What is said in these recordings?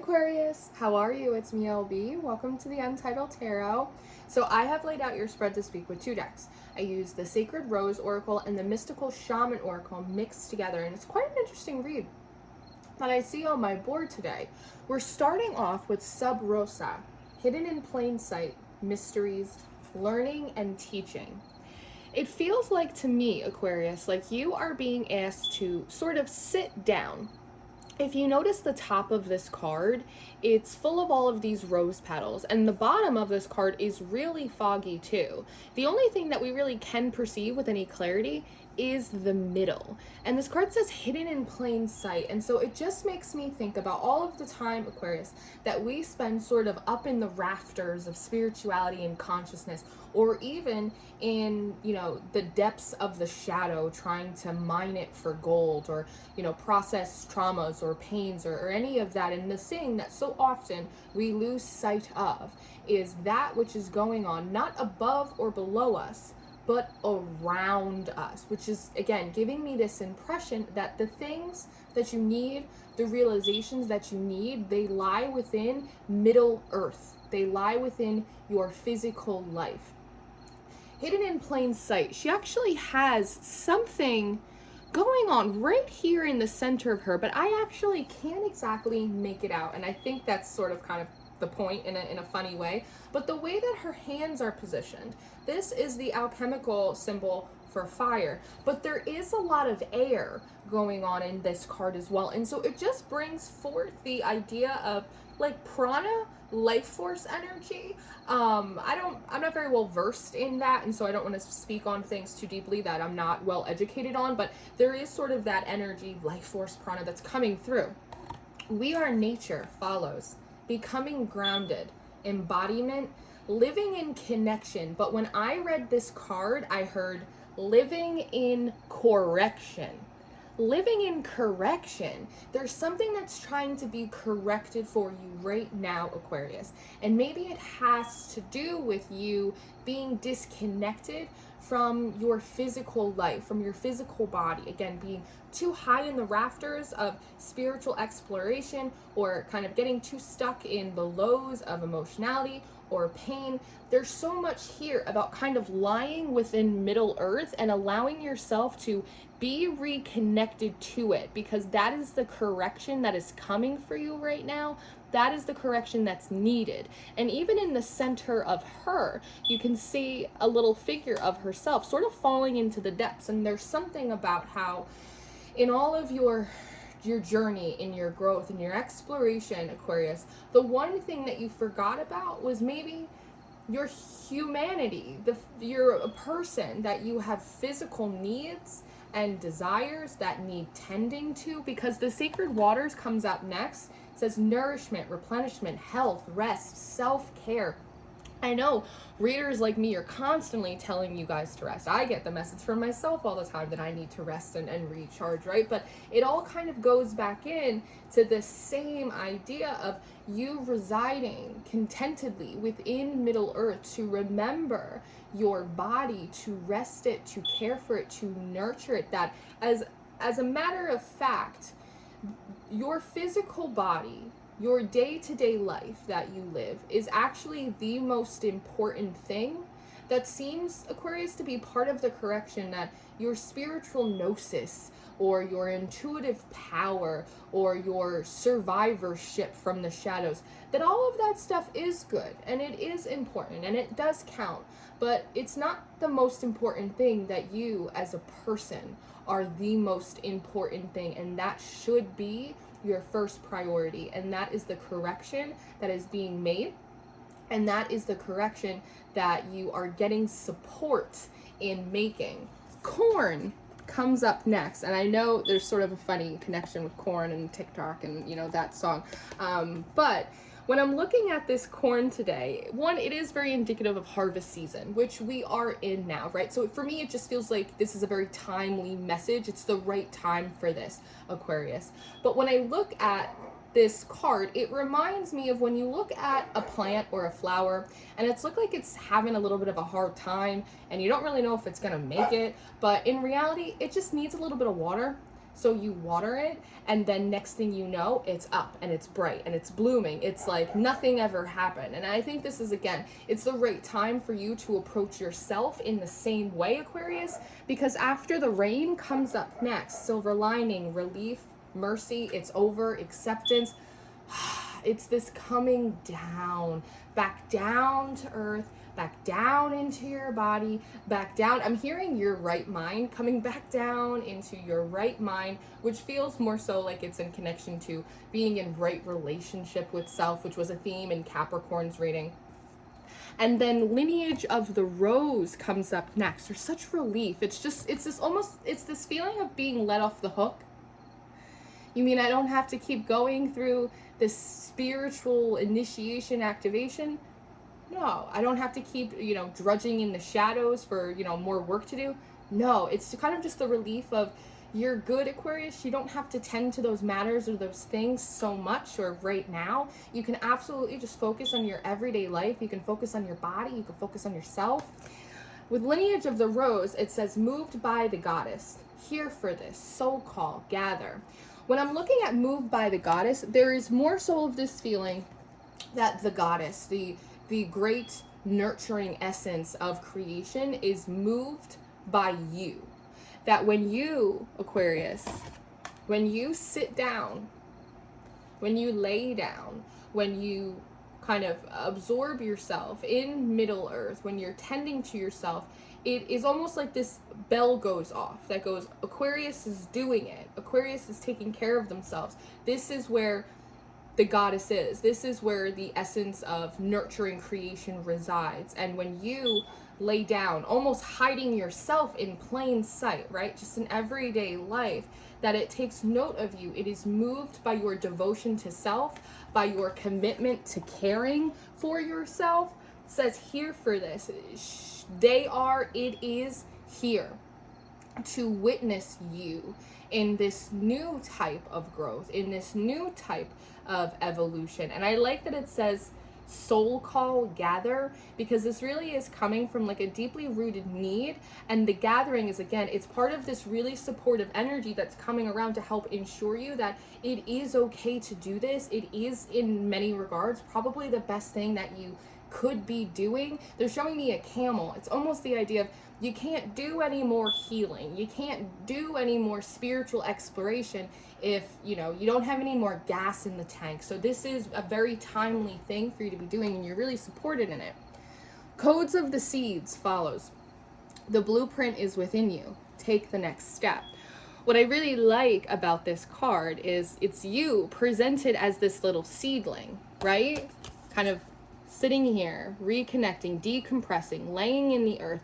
Aquarius, how are you? It's me, LB. Welcome to the Untitled Tarot. So I have laid out your spread to speak with two decks. I used the Sacred Rose Oracle and the Mystical Shaman Oracle mixed together, and it's quite an interesting read that I see on my board today. We're starting off with Sub Rosa, Hidden in Plain Sight, Mysteries, Learning, and Teaching. It feels like to me, Aquarius, like you are being asked to sort of sit down. If you notice the top of this card, it's full of all of these rose petals, and the bottom of this card is really foggy too. The only thing that we really can perceive with any clarity is the middle. And this card says hidden in plain sight, and so it just makes me think about all of the time, Aquarius, that we spend sort of up in the rafters of spirituality and consciousness, or even in, the depths of the shadow, trying to mine it for gold, or, process traumas or pains or any of that. And the thing that so often we lose sight of is that which is going on, not above or below us, but around us, which is, again, giving me this impression that the things that you need, the realizations that you need, they lie within Middle Earth. They lie within your physical life. Hidden in plain sight, she actually has something going on right here in the center of her, but I actually can't exactly make it out, and I think that's sort of kind of the point in a funny way. But the way that her hands are positioned, this is the alchemical symbol for fire, but there is a lot of air going on in this card as well, and so it just brings forth the idea of like prana, life force energy. I'm not very well versed in that, and so I don't want to speak on things too deeply that I'm not well educated on, but there is sort of that energy, life force, prana, that's coming through. We are nature follows, becoming grounded, embodiment, living in connection. But when I read this card, I heard living in correction. Living in correction. There's something that's trying to be corrected for you right now, Aquarius. And maybe it has to do with you being disconnected from your physical life, from your physical body. Again, being too high in the rafters of spiritual exploration, or kind of getting too stuck in the lows of emotionality or pain. There's so much here about kind of lying within Middle Earth and allowing yourself to be reconnected to it, because that is the correction that is coming for you right now. That is the correction that's needed. And even in the center of her, you can see a little figure of herself sort of falling into the depths. And there's something about how in all of your journey, in your growth, in your exploration, Aquarius, the one thing that you forgot about was maybe your humanity. You're a person that you have physical needs and desires that need tending to, because the sacred waters comes up next. It says nourishment, replenishment, health, rest, self-care. I know readers like me are constantly telling you guys to rest. I get the message from myself all the time that I need to rest and recharge, right? But it all kind of goes back in to the same idea of you residing contentedly within Middle Earth, to remember your body, to rest it, to care for it, to nurture it. That as a matter of fact, your physical body, your day-to-day life that you live, is actually the most important thing. That seems, Aquarius, to be part of the correction, that your spiritual gnosis, or your intuitive power, or your survivorship from the shadows, that all of that stuff is good, and it is important, and it does count, but it's not the most important thing. That you as a person are the most important thing, and that should be your first priority. And that is the correction that is being made, and that is the correction that you are getting support in making. Corn comes up next, and I know there's sort of a funny connection with corn and TikTok and that song, but when I'm looking at this corn today, one, it is very indicative of harvest season, which we are in now, right? So for me, it just feels like this is a very timely message. It's the right time for this, Aquarius. But when I look at this card, it reminds me of when you look at a plant or a flower and it's looked like it's having a little bit of a hard time and you don't really know if it's gonna make it, but in reality, it just needs a little bit of water. So you water it, and then next thing you know, it's up and it's bright and it's blooming. It's like nothing ever happened. And I think this is, again, it's the right time for you to approach yourself in the same way, Aquarius, because after the rain comes up next, silver lining, relief, mercy, it's over, acceptance. It's this coming down, back down to earth, back down into your body, back down. I'm hearing your right mind, coming back down into your right mind, which feels more so like it's in connection to being in right relationship with self, which was a theme in Capricorn's reading. And then lineage of the rose comes up next. There's such relief. It's this feeling of being let off the hook. You mean I don't have to keep going through this spiritual initiation activation? No, I don't have to keep, drudging in the shadows for, more work to do. No, it's kind of just the relief of, you're good, Aquarius. You don't have to tend to those matters or those things so much or right now. You can absolutely just focus on your everyday life. You can focus on your body. You can focus on yourself. With lineage of the rose, it says, moved by the goddess. Here for this, so call, gather. When I'm looking at moved by the goddess, there is more so of this feeling that the goddess, the great nurturing essence of creation, is moved by you. That when you, Aquarius, when you sit down, when you lay down, when you kind of absorb yourself in Middle Earth, when you're tending to yourself, it is almost like this bell goes off that goes, Aquarius is doing it. Aquarius is taking care of themselves. This is where the goddess is. This is where the essence of nurturing creation resides. And when you lay down, almost hiding yourself in plain sight, right? Just in everyday life, that it takes note of you. It is moved by your devotion to self, by your commitment to caring for yourself. It says here for this. It is here to witness you in this new type of growth, in this new type of evolution. And I like that it says soul call, gather, because this really is coming from like a deeply rooted need. And the gathering is, again, it's part of this really supportive energy that's coming around to help ensure you that it is okay to do this. It is, in many regards, probably the best thing that you could be doing. They're showing me a camel. It's almost the idea of, you can't do any more healing. You can't do any more spiritual exploration if, you don't have any more gas in the tank. So this is a very timely thing for you to be doing, and you're really supported in it. Codes of the seeds follows. The blueprint is within you. Take the next step. What I really like about this card is it's you presented as this little seedling, right? Kind of sitting here, reconnecting, decompressing, laying in the earth,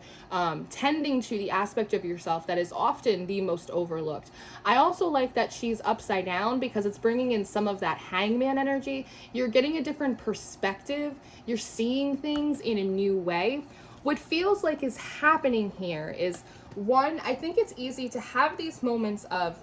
tending to the aspect of yourself that is often the most overlooked. I also like that she's upside down because it's bringing in some of that hangman energy. You're getting a different perspective. You're seeing things in a new way. What feels like is happening here is, one, I think it's easy to have these moments of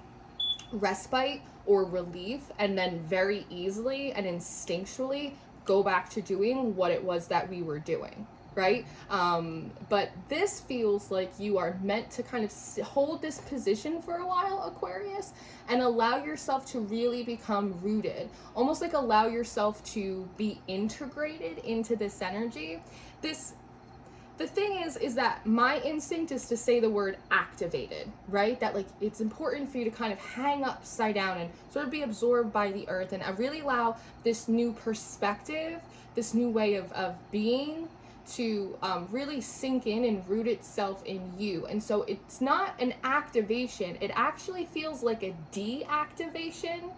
respite or relief and then very easily and instinctually go back to doing what it was that we were doing, right? But this feels like you are meant to kind of hold this position for a while, Aquarius, and allow yourself to really become rooted, almost like allow yourself to be integrated into this energy. The thing is that my instinct is to say the word activated, right? That like it's important for you to kind of hang upside down and sort of be absorbed by the earth and really allow this new perspective, this new way of being to really sink in and root itself in you. And so it's not an activation. It actually feels like a deactivation.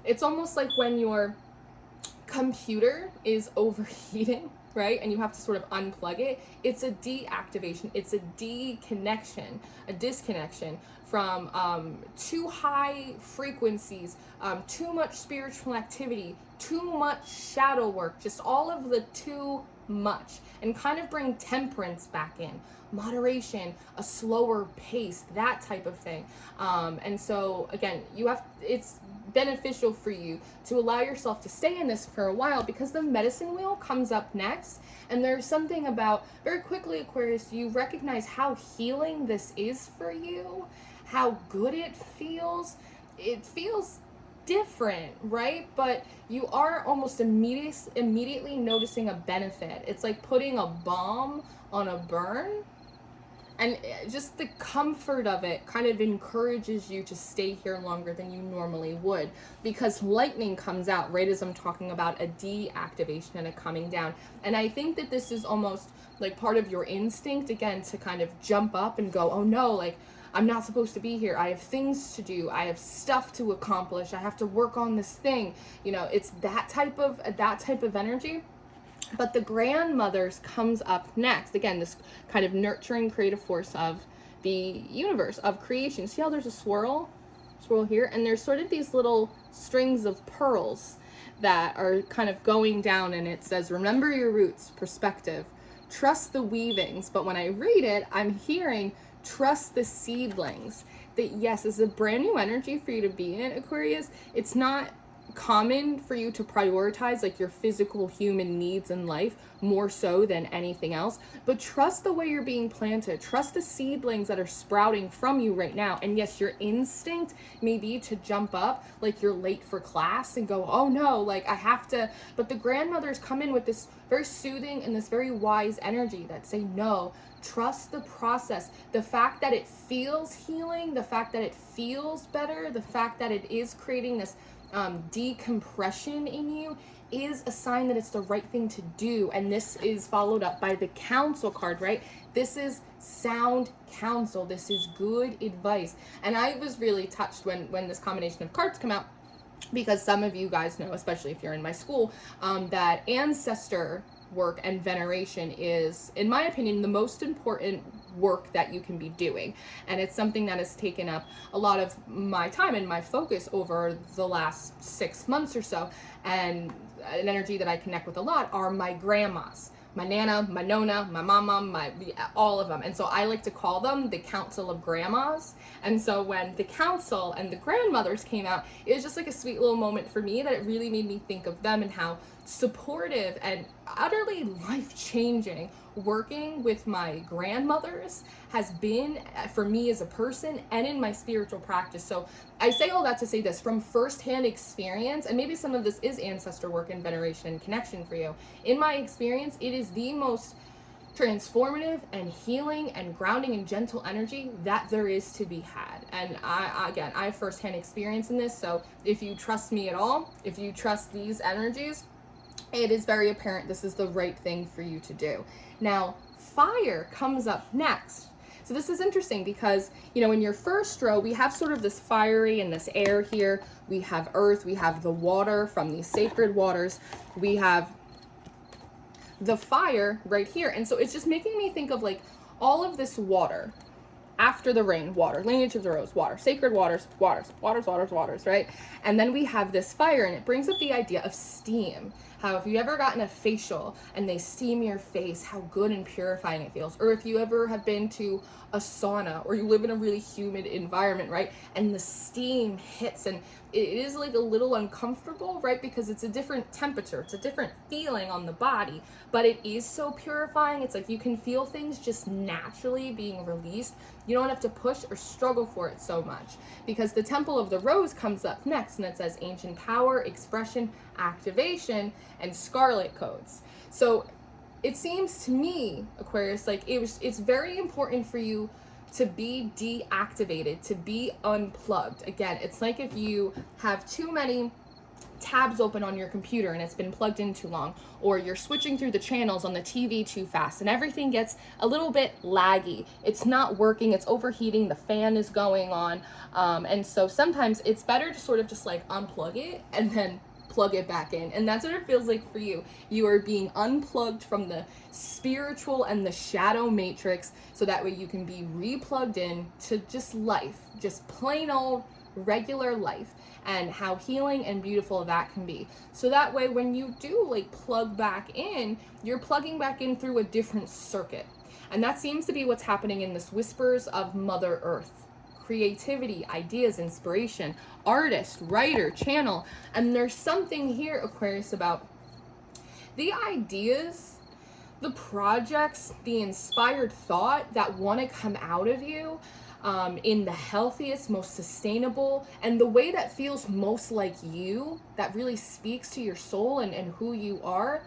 It's almost like when your computer is overheating, right? And you have to sort of unplug it. It's a deactivation. It's a deconnection, a disconnection from too high frequencies, too much spiritual activity, too much shadow work, just all of the too much, and kind of bring temperance back in, moderation, a slower pace, that type of thing. And so again, it's beneficial for you to allow yourself to stay in this for a while, because the medicine wheel comes up next, and there's something about, very quickly, Aquarius, you recognize how healing this is for you, how good it feels different, right? But you are almost immediately noticing a benefit. It's like putting a balm on a burn, and just the comfort of it kind of encourages you to stay here longer than you normally would, because lightning comes out right as I'm talking about a deactivation and a coming down. And I think that this is almost like part of your instinct, again, to kind of jump up and go, oh no, like, I'm not supposed to be here. I have things to do. I have stuff to accomplish. I have to work on this thing. You know, it's that type of energy. But the grandmothers comes up next. Again, this kind of nurturing creative force of the universe, of creation. See how there's a swirl here? And there's sort of these little strings of pearls that are kind of going down, and it says, remember your roots, perspective, trust the weavings. But when I read it, I'm hearing trust the seedlings. That yes, this is a brand new energy for you to be in, Aquarius. It's not common for you to prioritize like your physical human needs in life more so than anything else, but trust the way you're being planted. Trust the seedlings that are sprouting from you right now. And yes, your instinct may be to jump up like you're late for class and go, oh no, like I have to. But the grandmothers come in with this very soothing and this very wise energy that say, no, trust the process. The fact that it feels healing, the fact that it feels better, the fact that it is creating this decompression in you is a sign that it's the right thing to do. And this is followed up by the counsel card, right? This is sound counsel. This is good advice. And I was really touched when this combination of cards come out, because some of you guys know, especially if you're in my school, that ancestor work and veneration is, in my opinion, the most important work that you can be doing. And it's something that has taken up a lot of my time and my focus over the last 6 months or so. And an energy that I connect with a lot are my grandmas, my nana, my nona, my mama, all of them. And so I like to call them the council of grandmas. And so when the council and the grandmothers came out, it was just like a sweet little moment for me that it really made me think of them and how supportive and utterly life-changing working with my grandmothers has been for me as a person and in my spiritual practice. So I say all that to say this from firsthand experience, and maybe some of this is ancestor work and veneration and connection for you. In my experience, it is the most transformative and healing and grounding and gentle energy that there is to be had. And I have firsthand experience in this. So if you trust me at all, if you trust these energies, it is very apparent this is the right thing for you to do. Now, fire comes up next. So this is interesting because, you know, in your first row, we have sort of this fiery and this air here. We have earth, we have the water from these sacred waters. We have the fire right here. And so it's just making me think of like all of this water. After the rain, water, lineage of the rose, water, sacred waters, waters, right? And then we have this fire, and it brings up the idea of steam. How if you ever gotten a facial and they steam your face, how good and purifying it feels. Or if you ever have been to a sauna or you live in a really humid environment, right? And the steam hits and it is like a little uncomfortable, right? Because it's a different temperature, it's a different feeling on the body, but it is so purifying. It's like you can feel things just naturally being released. You don't have to push or struggle for it so much, because the Temple of the Rose comes up next, and it says ancient power, expression, activation, and scarlet codes. So it seems to me, Aquarius, like it's very important for you to be deactivated, to be unplugged. Again, it's like if you have too many tabs open on your computer and it's been plugged in too long, or you're switching through the channels on the TV too fast and everything gets a little bit laggy. It's not working, it's overheating, the fan is going on. And so sometimes it's better to sort of just like unplug it and then plug it back in. And that's what it feels like for you. You are being unplugged from the spiritual and the shadow matrix, so that way you can be replugged in to just life, just plain old regular life, and how healing and beautiful that can be. So that way when you do like plug back in, you're plugging back in through a different circuit. And that seems to be what's happening in this Whispers of Mother Earth. Creativity, ideas, inspiration, artist, writer, channel. And there's something here, Aquarius, about the ideas, the projects, the inspired thought that want to come out of you. in the healthiest, most sustainable, and the way that feels most like you, that really speaks to your soul and who you are.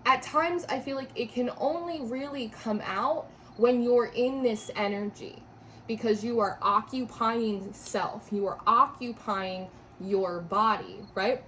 At times, I feel like it can only really come out when you're in this energy, because you are occupying self, you are occupying your body, right?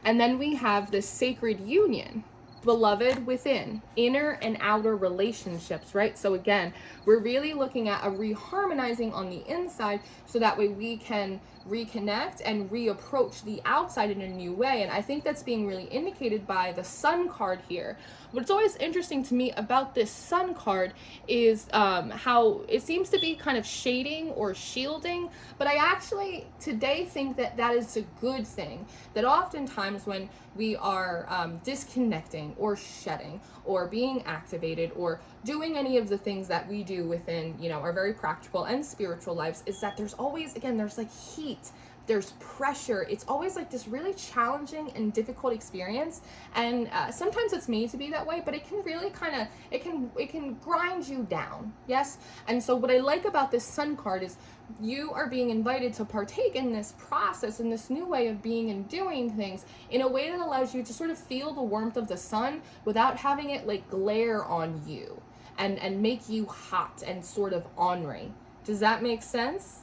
And then we have the sacred union, beloved within, inner and outer relationships, right? So again, we're really looking at a reharmonizing on the inside, so that way we can reconnect and reapproach the outside in a new way. And I think that's being really indicated by the Sun card here. What's always interesting to me about this Sun card is how it seems to be kind of shading or shielding, but I actually today think that that is a good thing. That oftentimes when we are disconnecting or shedding or being activated or doing any of the things that we do within, you know, our very practical and spiritual lives, is that there's always, again, there's like heat, there's pressure. It's always like this really challenging and difficult experience, and sometimes it's made to be that way, but it can really kind of, it can grind you down. Yes. And so what I like about this Sun card is you are being invited to partake in this process, in this new way of being and doing things in a way that allows you to sort of feel the warmth of the sun without having it like glare on you and make you hot and sort of ornery. Does that make sense?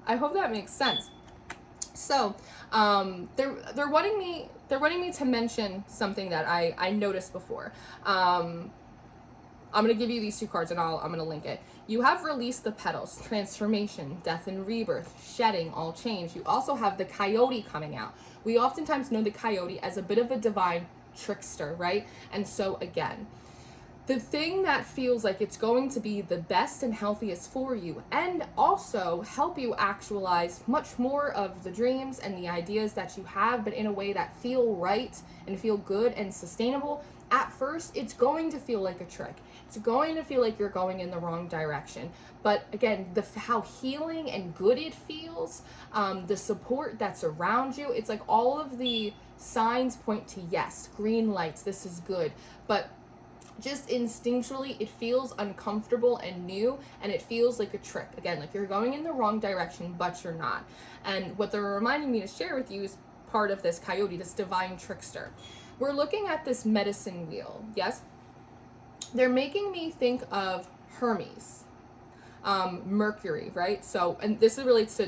I hope that makes sense. So they're wanting me to mention something that I noticed before. I'm going to give you these two cards and I'm going to link it. You have released the petals, transformation, death and rebirth, shedding, all change. You also have the coyote coming out. We oftentimes know the coyote as a bit of a divine trickster, right? And so again, the thing that feels like it's going to be the best and healthiest for you, and also help you actualize much more of the dreams and the ideas that you have, but in a way that feel right and feel good and sustainable. At first, it's going to feel like a trick. It's going to feel like you're going in the wrong direction. But again, how healing and good it feels, the support that's around you, it's like all of the signs point to yes, green lights, this is good. But just instinctually, it feels uncomfortable and new, and it feels like a trick. Again, like you're going in the wrong direction, but you're not. And what they're reminding me to share with you is part of this coyote, this divine trickster. We're looking at this medicine wheel, yes? They're making me think of Hermes, Mercury, right? So, and this relates to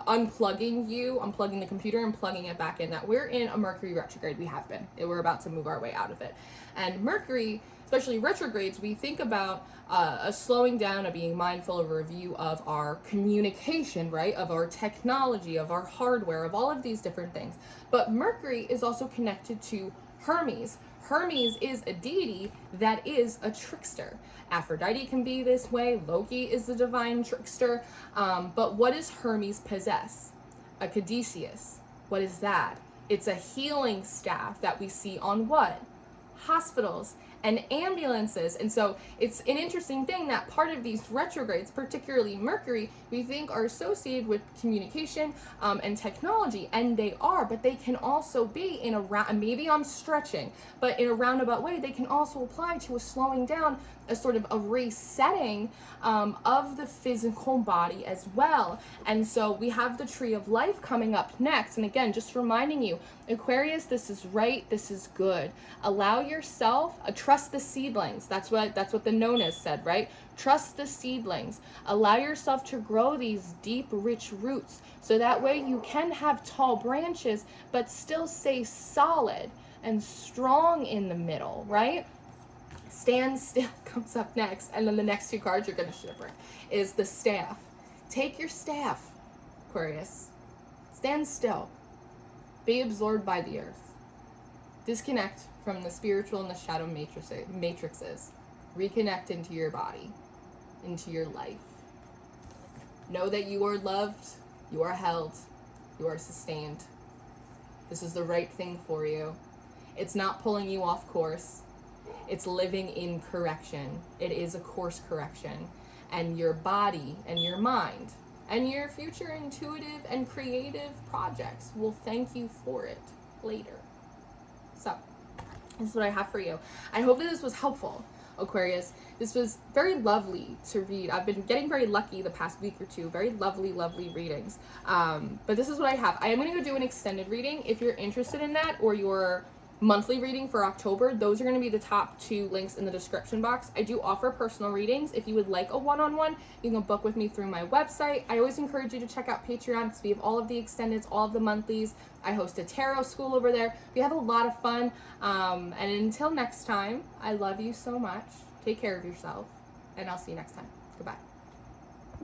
unplugging the computer and plugging it back in, that we're in a Mercury retrograde. We have been. We're about to move our way out of it. And Mercury, especially retrogrades, we think about a slowing down, a being mindful, of a review of our communication, right? Of our technology, of our hardware, of all of these different things. But Mercury is also connected to Hermes. Hermes is a deity that is a trickster. Aphrodite can be this way. Loki is the divine trickster. But what does Hermes possess? A caduceus. What is that? It's a healing staff that we see on what? Hospitals and ambulances. And so it's an interesting thing that part of these retrogrades, particularly Mercury, we think are associated with communication and technology, and they are, but they can also be in a maybe I'm stretching, but in a roundabout way, they can also apply to a slowing down, a sort of a resetting of the physical body as well. And so we have the tree of life coming up next. And again, just reminding you, Aquarius, this is right, this is good. Allow yourself, trust the seedlings. That's what the Nonas said, right? Trust the seedlings. Allow yourself to grow these deep, rich roots, so that way you can have tall branches, but still stay solid and strong in the middle, right? Stand still comes up next, and then the next two cards you're going to shipwreck is the staff. Take your staff, Aquarius. Stand still. Be absorbed by the earth. Disconnect from the spiritual and the shadow matrices. Reconnect into your body, into your life. Know that you are loved, you are held, you are sustained. This is the right thing for you. It's not pulling you off course. It's living in correction. It is a course correction. And your body and your mind and your future intuitive and creative projects will thank you for it later. So, this is what I have for you. I hope that this was helpful. Aquarius. This was very lovely to read. I've been getting very lucky the past week or two. Very lovely, lovely readings. But this is what I have. I am going to go do an extended reading. If you're interested in that, or your monthly reading for October, those are going to be the top 2 links in the description box. I do offer personal readings. If you would like a one-on-one, you can book with me through my website. I always encourage you to check out Patreon because we have all of the extendeds, all of the monthlies. I host a tarot school over there. We have a lot of fun. And until next time, I love you so much. Take care of yourself, and I'll see you next time. Goodbye.